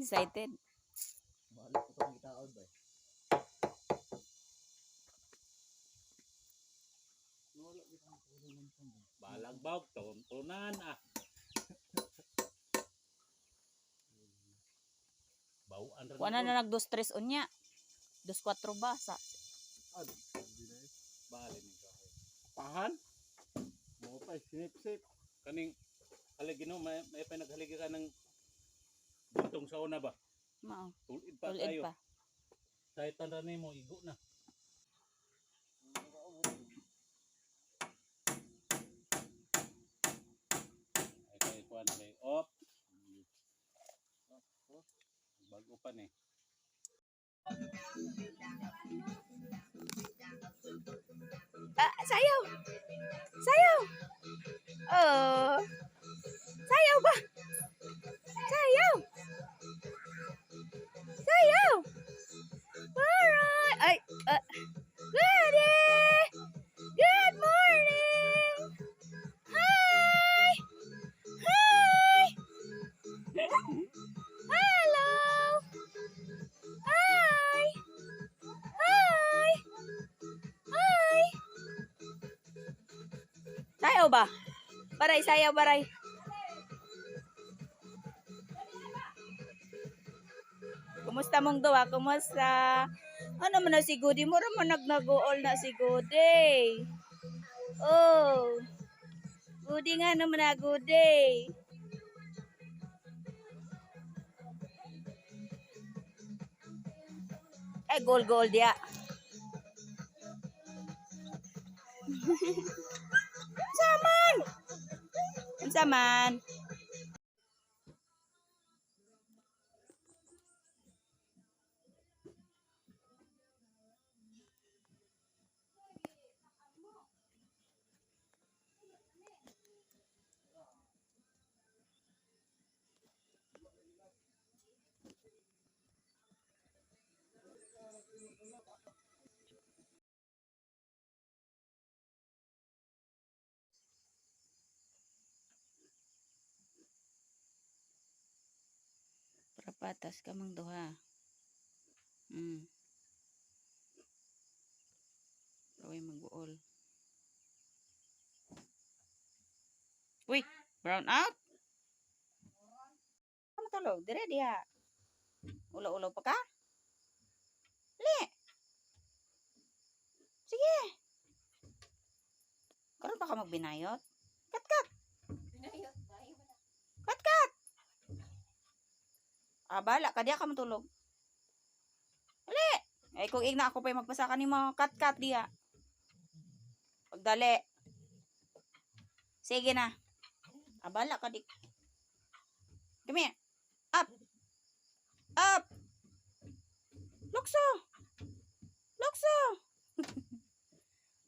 Excited. Balik ko itong itaod ba? Balagbag, tuntunan ah. Bawaan rin. Wala na nag-2-3 unya. 2-4 ba sa Bali ni kahoy. Pahan? Mo pa sinip-sip. Kaning haligi no may pa naghaligi ka ng bintong sauna ba? mao. Tulid pa Tulid tayo. pa. Sa tanda nimo igo na. Ay kuan kay op. Bago pa ni. Sayaw. Sayaw. Oh. Sayaw ba? Sayaw. Sayaw. Alright. Ay, Goody. Good morning. Hi. Hi. Hello. Hi. Hi. Hi. Sayaw ba? Baray, sayaw, baray. Kumusta mong duwa? Kumusta? Ano man na si Goody? Mura man nag-nag-all na si Goody. Oh. Goody nga naman na, Goody. Eh, goal dia. Saman! Saman! Patas ka mang duha. Gawin mag-uol. Uy, brown out. Kamu tulog, dire dia. Ulaw-ulaw pa ka? Le. Sige. Karon pa ka magbinayot? Kat. Kat. Bala ka diya ka matulog. Ali. Ay kung igna ako pa magpasaka ni mo kat diya. Pagdali. Sige na. Bala ka di. Come here. Up. Up. Lukso.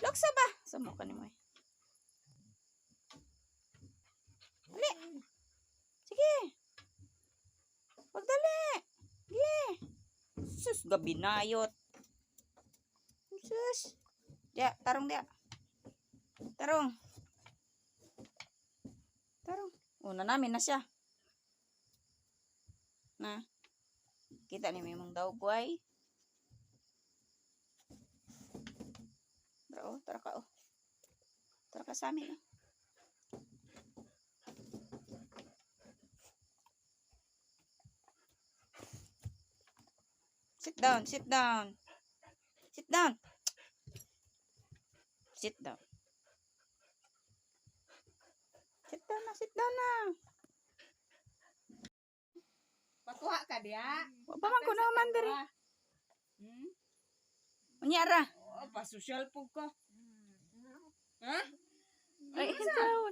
Lukso ba? Samo ka ni mo. Ali. Sige. Pagdali. Sige. Sus, gabi nayot. Sus. Dia, tarong dia. Tarong. Una namin na siya. Na. Kita ni memang daw buhay. Tara ka. Tara ka sa amin. Sit down. Sit down na. Patuha ka dia. Wa pa man ko naman diri. Unyara. Oh, pa-social po ka. Ha? Ay,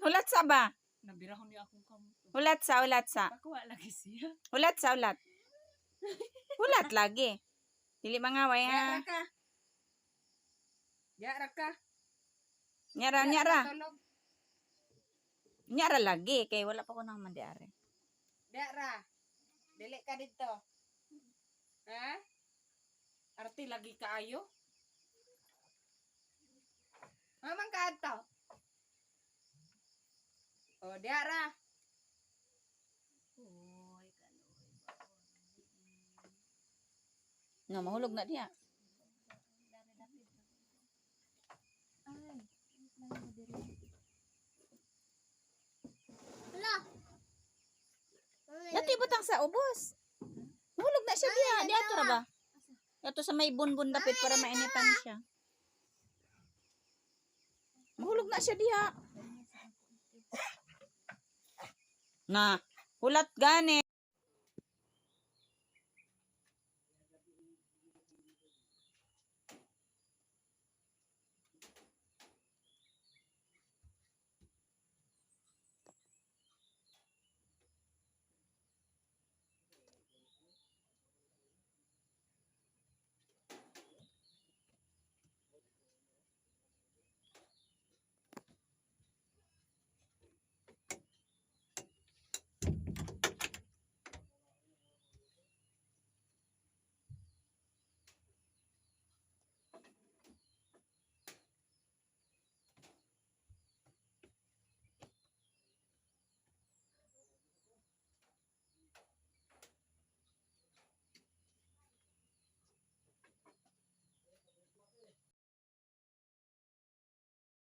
hulat sa ba? Nabirahon niya akong kamot. Hulat sa. Pakuha lagi siya. Hulat lagi. Dili mangaway ha. Diara ka. Nyara. Matulog. Nyara lagi kay wala pa ko nang mandiare. Diara. Dili ka dito. Ha? Arti lagi kaayo. Mamang ka ato. O, diara. No, mahulog na diya. Dati butang sa ubos. Mahulog na siya diya. Di ato ra ba? Ato sa may bunbun dapit para mainitan siya. Mahulog na siya diya. Na, hulat gani.